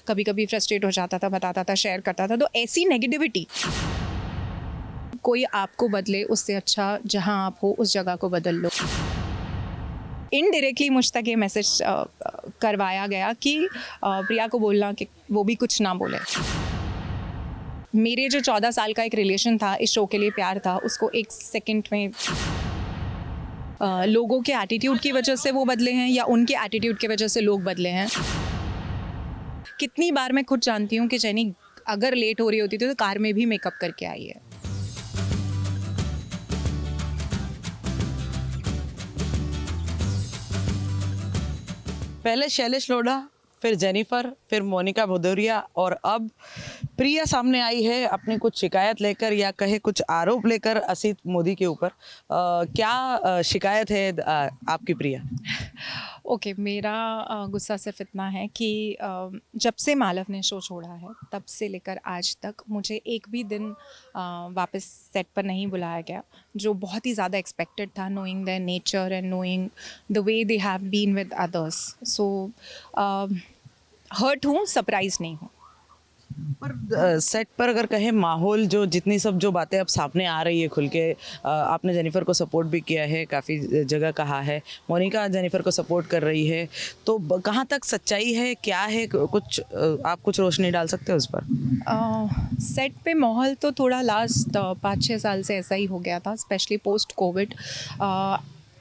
कभी कभी फ्रस्ट्रेट हो जाता था, बताता था, शेयर करता था। तो ऐसी नेगेटिविटी, कोई आपको बदले उससे अच्छा जहाँ आप हो उस जगह को बदल लो। इनडायरेक्टली मुझ तक ये मैसेज करवाया गया कि प्रिया को बोलना कि वो भी कुछ ना बोले। मेरे जो 14 साल का एक रिलेशन था, इस शो के लिए प्यार था, उसको एक सेकंड में लोगों के एटीट्यूड की वजह से वो बदले हैं या उनके एटीट्यूड की वजह से लोग बदले हैं। कितनी बार मैं खुद जानती हूँ कि जेनी अगर लेट हो रही होती थी तो कार में भी मेकअप करके आई है। पहले शैलेश लोढ़ा, फिर जेनिफर, फिर मोनिका भदौरिया और अब प्रिया सामने आई है अपनी कुछ शिकायत लेकर या कहे कुछ आरोप लेकर असित मोदी के ऊपर। क्या शिकायत है आपकी प्रिया? ओके, मेरा गुस्सा सिर्फ इतना है कि जब से मालव ने शो छोड़ा है तब से लेकर आज तक मुझे एक भी दिन वापस सेट पर नहीं बुलाया गया, जो बहुत ही ज़्यादा एक्सपेक्टेड था, knowing their nature and knowing the way they have been with others. So hurt हूँ, सरप्राइज नहीं हूँ। पर सेट पर अगर कहे माहौल जो जितनी सब जो बातें अब सामने आ रही है खुल के, आपने जेनिफर को सपोर्ट भी किया है, काफ़ी जगह कहा है, मोनिका जेनिफर को सपोर्ट कर रही है, तो कहाँ तक सच्चाई है, क्या है, कुछ आप कुछ रोशनी डाल सकते हो उस पर? सेट पे माहौल तो थोड़ा लास्ट 5-6 साल से ऐसा ही हो गया था, specially post Covid.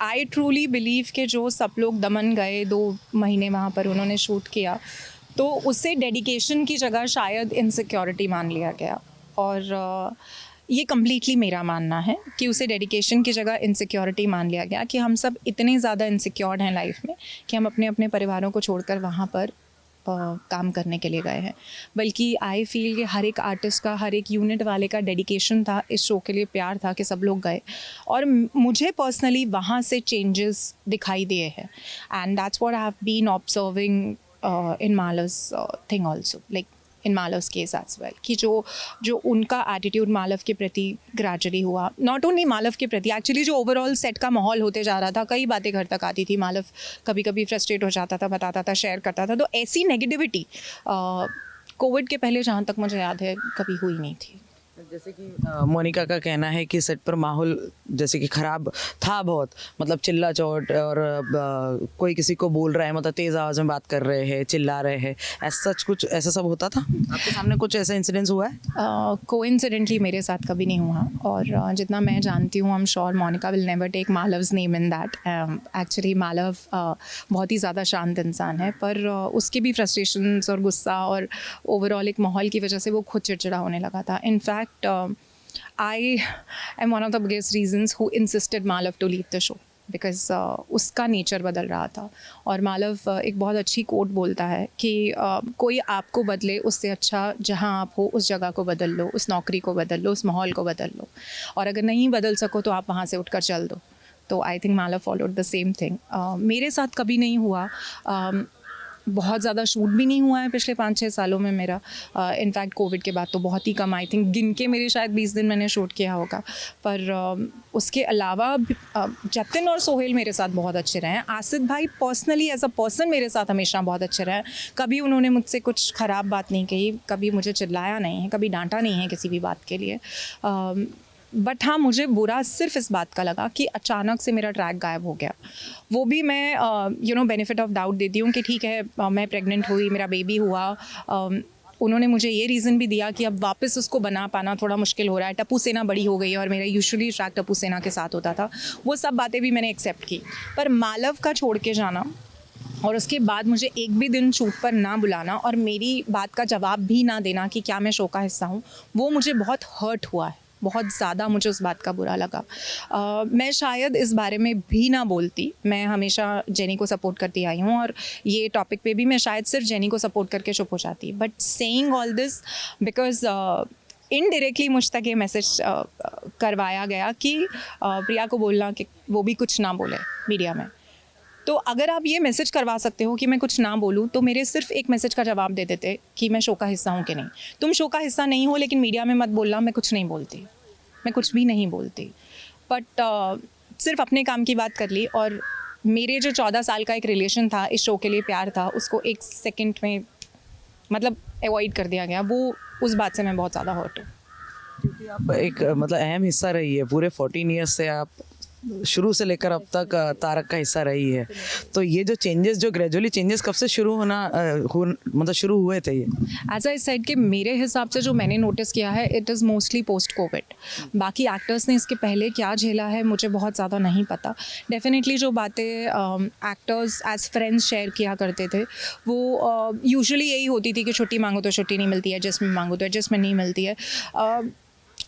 I truly believe कि जो सब लोग दमन गए 2 महीने वहाँ पर उन्होंने शूट किया, तो उससे डेडिकेशन की जगह शायद इनसिक्योरिटी मान लिया गया। और ये कम्प्लीटली मेरा मानना है कि उसे डेडिकेशन की जगह इनसिक्योरिटी मान लिया गया कि हम सब इतने ज़्यादा इनसिक्योर्ड हैं लाइफ में कि हम अपने अपने परिवारों को छोड़कर वहाँ पर काम करने के लिए गए हैं। बल्कि आई फील कि हर एक आर्टिस्ट का, हर एक यूनिट वाले का डेडिकेशन था, इस शो के लिए प्यार था कि सब लोग गए। और मुझे पर्सनली वहाँ से चेंजेस दिखाई दिए हैं, and that's what I have been observing in Mala's thing also, like in Mala's case as well, कि जो उनका एटीट्यूड मालव के प्रति ग्रेजुअली हुआ, नॉट ओनली मालव के प्रति, एक्चुअली जो ओवरऑल सेट का माहौल होते जा रहा था, कई बातें घर तक आती थी, मालव कभी कभी फ्रस्ट्रेट हो जाता था, बताता था, शेयर करता था। तो ऐसी नेगेटिविटी कोविड के पहले जहाँ तक मुझे याद है कभी हुई नहीं थी। जैसे कि मोनिका का कहना है कि सेट पर माहौल जैसे कि ख़राब था बहुत, मतलब चिल्ला चोट और कोई किसी को बोल रहा है, मतलब तेज़ आवाज़ में बात कर रहे हैं, चिल्ला रहे हैं, ऐसा सच कुछ ऐसा सब होता था आपके सामने? कुछ ऐसा इंसिडेंस हुआ है? कोइंसिडेंटली मेरे साथ कभी नहीं हुआ, और जितना मैं जानती हूँ, I am sure Monika will never take Malav's name in that. Actually Malav बहुत ही ज़्यादा शांत इंसान है, पर उसके भी फ्रस्ट्रेशंस और गुस्सा और ओवरऑल एक माहौल की वजह से वो खुद चिड़चिड़ा होने लगा था। In fact I am one of the biggest reasons who insisted Malav to leave the show, because उसका नेचर बदल रहा था। और मालव एक बहुत अच्छी कोट बोलता है कि कोई आपको बदले उससे अच्छा जहाँ आप हो उस जगह को बदल लो, उस नौकरी को बदल लो, उस माहौल को बदल लो, और अगर नहीं बदल सको तो आप वहाँ से उठकर चल दो। तो I think Malav followed the same thing. मेरे साथ कभी नहीं हुआ, बहुत ज़्यादा शूट भी नहीं हुआ है पिछले 5-6 सालों में मेरा। इनफैक्ट कोविड के बाद तो बहुत ही कम, आई थिंक गिन के मेरे शायद 20 दिन मैंने शूट किया होगा। पर उसके अलावा जतिन और सोहेल मेरे साथ बहुत अच्छे रहे हैं। आसित भाई पर्सनली एज अ पर्सन मेरे साथ हमेशा बहुत अच्छे रहे हैं। कभी उन्होंने मुझसे कुछ ख़राब बात नहीं कही, कभी मुझे चिल्लाया नहीं है, कभी डांटा नहीं है किसी भी बात के लिए। बट हाँ, मुझे बुरा सिर्फ इस बात का लगा कि अचानक से मेरा ट्रैक गायब हो गया। वो भी मैं बेनिफिट ऑफ डाउट देती हूँ कि ठीक है, मैं प्रेग्नेंट हुई, मेरा बेबी हुआ, उन्होंने मुझे ये रीज़न भी दिया कि अब वापस उसको बना पाना थोड़ा मुश्किल हो रहा है, टप्पू सेना बड़ी हो गई है और मेरा यूजुअली ट्रैक टप्पू सेना के साथ होता था। वो सब बातें भी मैंने एक्सेप्ट की, पर मालव का छोड़ के जाना और उसके बाद मुझे एक भी दिन शूट पर ना बुलाना और मेरी बात का जवाब भी ना देना कि क्या मैं शो का हिस्सा हूँ, वो मुझे बहुत हर्ट हुआ है। बहुत ज़्यादा मुझे उस बात का बुरा लगा। मैं शायद इस बारे में भी ना बोलती, मैं हमेशा जेनी को सपोर्ट करती आई हूँ और ये टॉपिक पे भी मैं शायद सिर्फ जेनी को सपोर्ट करके चुप हो जाती। But saying all this because indirectly मुझ तक ये मैसेज करवाया गया कि प्रिया को बोलना कि वो भी कुछ ना बोले मीडिया में। तो अगर आप ये मैसेज करवा सकते हो कि मैं कुछ ना बोलूँ, तो मेरे सिर्फ एक मैसेज का जवाब दे देते कि मैं शो का हिस्सा हूँ कि नहीं। तुम शो का हिस्सा नहीं हो, लेकिन मीडिया में मत बोलना, मैं कुछ नहीं बोलती, मैं कुछ भी नहीं बोलती। बट सिर्फ अपने काम की बात कर ली, और मेरे जो 14 साल का एक रिलेशन था, इस शो के लिए प्यार था, उसको एक सेकंड में मतलब अवॉइड कर दिया गया, वो उस बात से मैं बहुत ज़्यादा हर्ट हूँ। क्योंकि आप एक मतलब अहम हिस्सा रही है पूरे 14 ईयर्स से, आप शुरू से लेकर अब तक तारक का हिस्सा रही है। तो ये जो चेंजेस, जो ग्रेजुअली चेंजेस कब से शुरू होना मतलब शुरू हुए थे ये? एज आई सेड कि मेरे हिसाब से जो मैंने नोटिस किया है, it is mostly post Covid. बाकी एक्टर्स ने इसके पहले क्या झेला है मुझे बहुत ज़्यादा नहीं पता। डेफिनेटली जो बातें एक्टर्स एज फ्रेंड्स शेयर किया करते थे वो यूजुअली यही होती थी कि छुट्टी मांगो तो छुट्टी नहीं मिलती है, एडजस्टमेंट मांगो तो एडजस्टमेंट नहीं मिलती है।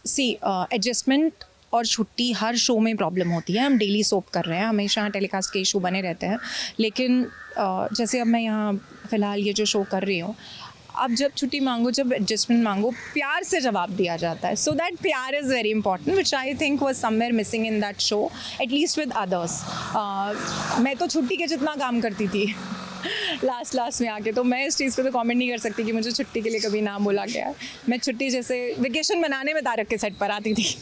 सी एडजस्टमेंट और छुट्टी हर शो में प्रॉब्लम होती है। हम डेली सोप कर रहे हैं, हमेशा टेलीकास्ट के इशू बने रहते हैं। लेकिन जैसे अब मैं यहाँ फ़िलहाल ये जो शो कर रही हूँ, अब जब छुट्टी मांगो, जब एडजस्टमेंट मांगो, प्यार से जवाब दिया जाता है। सो दैट प्यार is very important, which I think was somewhere missing in that show, at least with others. मैं तो छुट्टी के जितना काम करती थी लास्ट में आके, तो मैं इस चीज़ पे तो कमेंट नहीं कर सकती कि मुझे छुट्टी के लिए कभी ना बोला गया। मैं छुट्टी जैसे वेकेशन मनाने में तारक के सेट पर आती थी।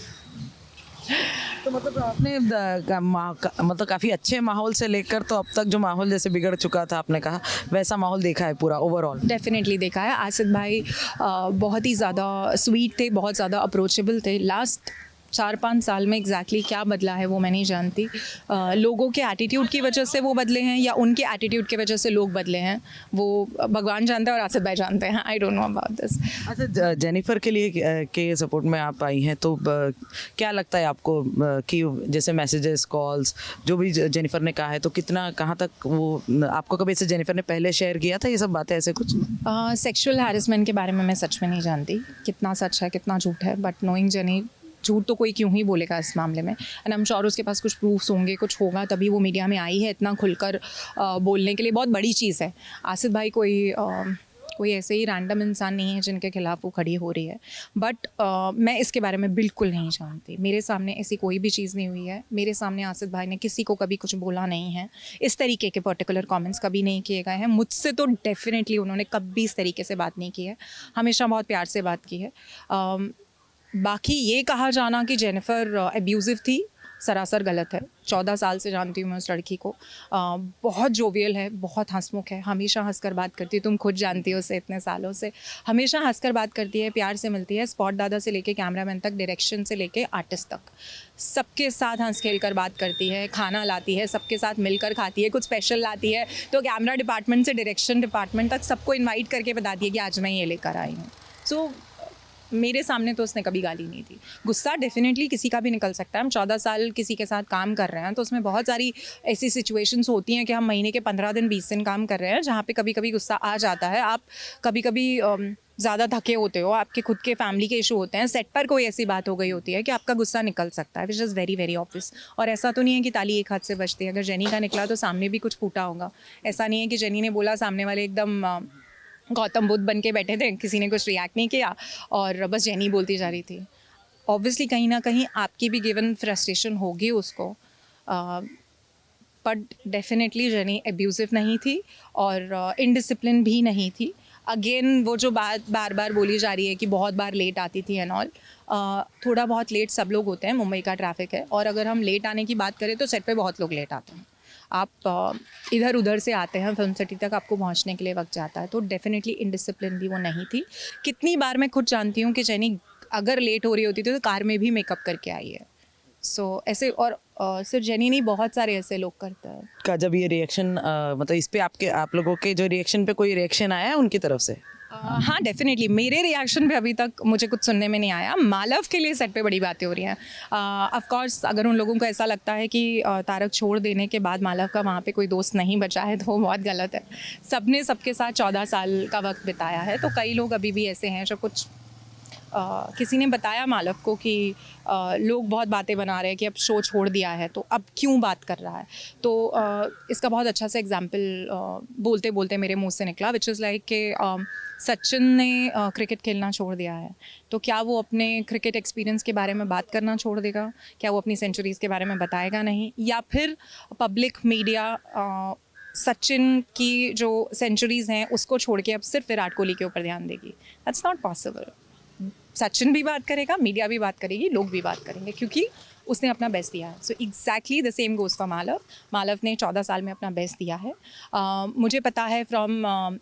तो मतलब आपने मतलब काफ़ी अच्छे माहौल से लेकर तो अब तक जो माहौल जैसे बिगड़ चुका था, आपने कहा वैसा माहौल देखा है पूरा ओवरऑल? डेफिनेटली देखा है। आसिफ भाई बहुत ही ज़्यादा स्वीट थे, बहुत ज़्यादा अप्रोचेबल थे। लास्ट 4-5 साल में एग्जैक्टली क्या बदला है वो मैं नहीं जानती। लोगों के एटीट्यूड की वजह से वो बदले हैं या उनके एटीट्यूड की वजह से लोग बदले हैं, वो भगवान जानते हैं और आसिफ भाई जानते हैं। I don't know about this. अच्छा, जेनिफर के लिए के सपोर्ट में आप आई हैं, तो क्या लगता है आपको कि जैसे मैसेजेस, कॉल्स जो भी जेनिफर ने कहा है, तो कितना, कहाँ तक वो आपको कभी ऐसे जेनिफर ने पहले शेयर किया था ये सब बातें, ऐसे कुछ? सेक्सुअल हैरेसमेंट के बारे में मैं सच में नहीं जानती, कितना सच है कितना झूठ है, बट नोइंग जेनी, झूठ तो कोई क्यों ही बोलेगा इस मामले में। एंड आई एम श्योर उसके पास कुछ प्रूफ्स होंगे, कुछ होगा, तभी वो मीडिया में आई है इतना खुलकर बोलने के लिए। बहुत बड़ी चीज़ है। आसिफ भाई कोई ऐसे ही रैंडम इंसान नहीं है जिनके खिलाफ वो खड़ी हो रही है। बट मैं इसके बारे में बिल्कुल नहीं जानती। मेरे सामने ऐसी कोई भी चीज़ नहीं हुई है। मेरे सामने आसिफ भाई ने किसी को कभी कुछ बोला नहीं है। इस तरीके के पर्टिकुलर कमेंट्स कभी नहीं किए गए हैं। मुझसे तो डेफिनेटली उन्होंने कभी इस तरीके से बात नहीं की है, हमेशा बहुत प्यार से बात की है। बाकी ये कहा जाना कि जेनिफर एब्यूज़िव थी, सरासर गलत है। 14 साल से जानती हूँ मैं उस लड़की को। बहुत जोवियल है, बहुत हंसमुख है, हमेशा हंसकर बात करती है। तुम खुद जानती हो उसे इतने सालों से, हमेशा हंसकर बात करती है, प्यार से मिलती है। स्पॉट दादा से लेके कैमरामैन तक, डायरेक्शन से लेके आर्टिस्ट तक, सबके साथ हंस खेल कर बात करती है। खाना लाती है, सबके साथ मिलकर खाती है। कुछ स्पेशल लाती है तो कैमरा डिपार्टमेंट से डायरेक्शन डिपार्टमेंट तक सबको इन्वाइट करके बताती है कि आज मैं ये लेकर आई हूँ। सो मेरे सामने तो उसने कभी गाली नहीं दी। गुस्सा डेफिनेटली किसी का भी निकल सकता है। हम 14 साल किसी के साथ काम कर रहे हैं, तो उसमें बहुत सारी ऐसी सिचुएशंस होती हैं कि हम महीने के 15 दिन 20 दिन काम कर रहे हैं, जहाँ पे कभी कभी गुस्सा आ जाता है। आप कभी कभी ज़्यादा थके होते हो, आपके खुद के फैमिली के इशू होते हैं, सेट पर कोई ऐसी बात हो गई होती है कि आपका गुस्सा निकल सकता है, which is very very obvious. और ऐसा तो नहीं है कि ताली एक हाथ से बजती है। अगर जेनी का निकला तो सामने भी कुछ फूटा होगा। ऐसा नहीं है कि जेनी ने बोला, सामने वाले एकदम गौतम बुद्ध बन के बैठे थे, किसी ने कुछ रिएक्ट नहीं किया और बस जेनी बोलती जा रही थी। ऑब्वियसली कहीं ना कहीं आपकी भी गिवन फ्रस्ट्रेशन होगी उसको, बट डेफिनेटली जेनी एब्यूज़िव नहीं थी और इनडिसिप्लिन भी नहीं थी। अगेन वो जो बात बार बार बोली जा रही है कि बहुत बार लेट आती थी एंड ऑल, थोड़ा बहुत लेट सब लोग होते हैं, मुंबई का ट्रैफिक है। और अगर हम लेट आने की बात करें तो सेट पे बहुत लोग लेट आते हैं। आप इधर उधर से आते हैं, फिल्म सिटी तक आपको पहुंचने के लिए वक्त जाता है। तो डेफिनेटली इनडिसिप्लिन भी वो नहीं थी। कितनी बार मैं खुद जानती हूँ कि जेनी अगर लेट हो रही होती थी तो कार में भी मेकअप करके आई है। सो ऐसे, और सिर्फ जेनी नहीं, बहुत सारे ऐसे लोग करते हैं। का जब ये रिएक्शन मतलब इस पे आप लोगों के जो रिएक्शन पे कोई रिएक्शन आया है उनकी तरफ से? हाँ डेफिनेटली। मेरे रिएक्शन पे अभी तक मुझे कुछ सुनने में नहीं आया। मालव के लिए सेट पे बड़ी बातें हो रही हैं। ऑफ कोर्स अगर उन लोगों को ऐसा लगता है कि तारक छोड़ देने के बाद मालव का वहाँ पे कोई दोस्त नहीं बचा है तो वो बहुत गलत है। सबने सबके साथ 14 साल का वक्त बिताया है, तो कई लोग अभी भी ऐसे हैं जो कुछ किसी ने बताया मालव को कि लोग बहुत बातें बना रहे हैं कि अब शो छोड़ दिया है तो अब क्यों बात कर रहा है। तो इसका बहुत अच्छा सा एग्जाम्पल बोलते बोलते मेरे मुंह से निकला, विच इज़ लाइक कि सचिन ने क्रिकेट खेलना छोड़ दिया है, तो क्या वो अपने क्रिकेट एक्सपीरियंस के बारे में बात करना छोड़ देगा? क्या वो अपनी सेंचुरीज़ के बारे में बताएगा नहीं? या फिर पब्लिक मीडिया सचिन की जो सेंचुरीज़ हैं उसको छोड़ के अब सिर्फ विराट कोहली के ऊपर ध्यान देगी? That's not possible. सचिन भी बात करेगा, मीडिया भी बात करेगी, लोग भी बात करेंगे, क्योंकि उसने अपना बेस्ट दिया है। So exactly the same goes for Malav ने 14 साल में अपना बेस्ट दिया है। मुझे पता है from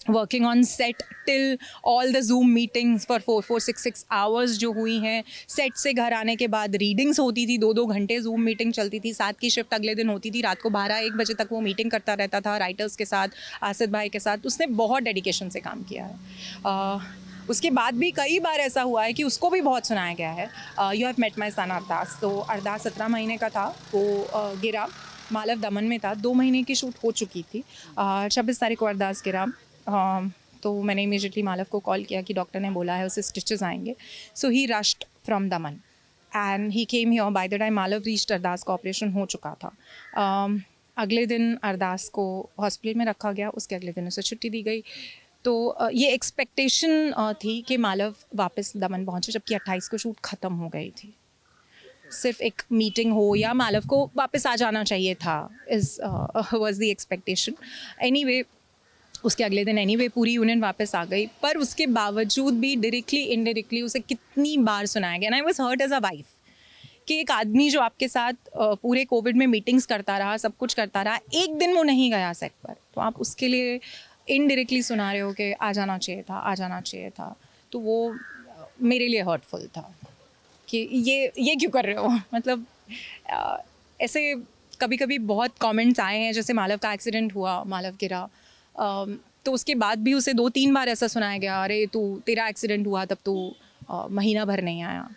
working on set till all the zoom meetings for 4-6 hours जो हुई हैं. सेट से घर आने के बाद रीडिंग्स होती थी, 2-2 घंटे जूम मीटिंग चलती थी. 7 की शिफ्ट अगले दिन होती थी, रात को 12-1 बजे तक वो मीटिंग करता रहता था राइटर्स के साथ, आसिफ भाई के साथ. उसने बहुत डेडिकेशन से काम किया है. उसके बाद भी कई बार ऐसा हुआ है कि उसको भी बहुत सुनाया गया है. यू हैव मेट माई सन अरदास. तो अरदास 17 महीने का था, वो गिरा. मालव दमन में था, 2 महीने की शूट हो चुकी थी. 26 तारीख को अरदास गिरा. तो मैंने इमीडिएटली मालव को कॉल किया कि डॉक्टर ने बोला है उसे स्टिचेस आएंगे. So he rushed from Daman and he came here. By the time Malav reached, Ardaas का ऑपरेशन हो चुका था. अगले दिन अरदास को हॉस्पिटल में रखा गया, उसके अगले दिन उसे छुट्टी दी गई. तो ये एक्सपेक्टेशन थी कि मालव वापस दमन पहुँचे, जबकि 28 को शूट ख़त्म हो गई थी. सिर्फ एक मीटिंग हो या मालव को वापस आ जाना चाहिए था, is was the expectation. Anyway उसके अगले दिन एनीवे पूरी यूनियन वापस आ गई. पर उसके बावजूद भी डायरेक्टली इनडायरेक्टली उसे कितनी बार सुनाया गया. And I was hurt as a wife कि एक आदमी जो आपके साथ पूरे कोविड में मीटिंग्स करता रहा, सब कुछ करता रहा, एक दिन वो नहीं गया सेट पर, तो आप उसके लिए इनडायरेक्टली सुना रहे हो कि आ जाना चाहिए था, आ जाना चाहिए था. तो वो मेरे लिए हर्टफुल था कि ये क्यों कर रहे हो. मतलब ऐसे कभी कभी बहुत कमेंट्स आए हैं, जैसे मालव का एक्सीडेंट हुआ, मालव गिरा, तो उसके बाद भी उसे 2-3 बार ऐसा सुनाया गया, अरे तेरा एक्सीडेंट हुआ तब तू महीना भर नहीं आया.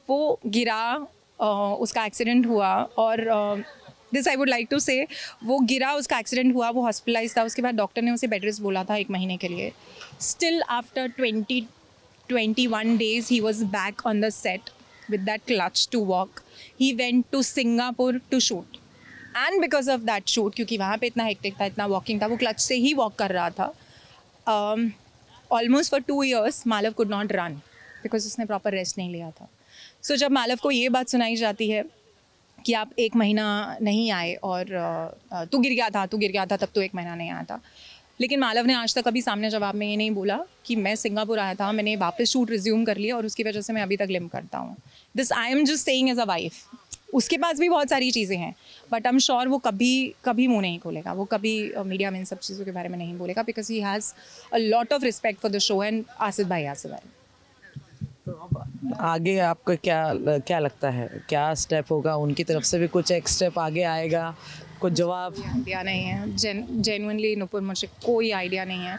वो गिरा, उसका एक्सीडेंट हुआ, और this I would like to say, वो गिरा, उसका एक्सीडेंट हुआ, वो हॉस्पिटलाइज था. उसके बाद डॉक्टर ने उसे बेड रेस्ट बोला था 1 महीने के लिए. Still after 21 days he was back on the set with that clutch to walk. He went to Singapore to shoot. And because of that shoot, क्योंकि वहाँ पे इतना हेक्टिक था, इतना वॉकिंग था, वो क्लच से ही वॉक कर रहा था. Almost for 2 years Malav could not run because उसने प्रॉपर रेस्ट नहीं लिया था. सो जब मालव को ये बात सुनाई जाती है कि आप 1 महीना नहीं आए और तू गिर गया था तब तो 1 महीना नहीं आया था, लेकिन मालव ने आज तक कभी सामने जवाब में ये नहीं बोला कि मैं सिंगापुर आया था, मैंने वापस शूट रिज्यूम कर लिया और उसकी वजह से मैं अभी तक लिम करता हूँ. This I am just saying as a wife. उसके पास भी बहुत सारी चीज़ें हैं, बट आई एम श्योर वो कभी मुंह नहीं खोलेगा, वो कभी मीडिया में इन सब चीज़ों के बारे में नहीं बोलेगा, because he has a lot of respect for the show and Asif भाई एज वेल. तो अब आगे आपको क्या लगता है, क्या स्टेप होगा? उनकी तरफ से भी कुछ एक स्टेप आगे आएगा, कुछ जवाब? आइडिया नहीं है, जेन्युइनली नुपुर, मुझे कोई आइडिया नहीं है.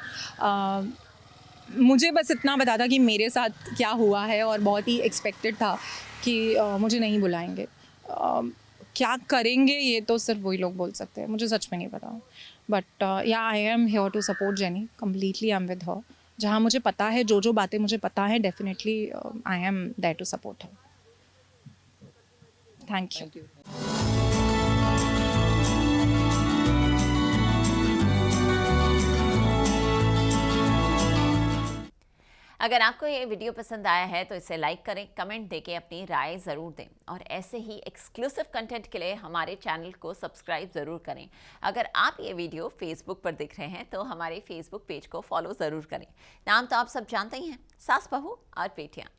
मुझे बस इतना बता था कि मेरे साथ क्या हुआ है, और बहुत ही एक्सपेक्टेड था कि मुझे नहीं बुलाएंगे. क्या करेंगे ये तो सिर्फ वही लोग बोल सकते हैं, मुझे सच में नहीं पता. But yeah I am here to support Jenny completely. I am with her. जहाँ मुझे पता है, जो बातें मुझे पता है, definitely I am there to support her. Thank you. अगर आपको ये वीडियो पसंद आया है तो इसे लाइक करें, कमेंट देके अपनी राय ज़रूर दें, और ऐसे ही एक्सक्लूसिव कंटेंट के लिए हमारे चैनल को सब्सक्राइब ज़रूर करें. अगर आप ये वीडियो फेसबुक पर देख रहे हैं तो हमारे फेसबुक पेज को फॉलो ज़रूर करें. नाम तो आप सब जानते ही हैं, सास बहू और बेटियाँ.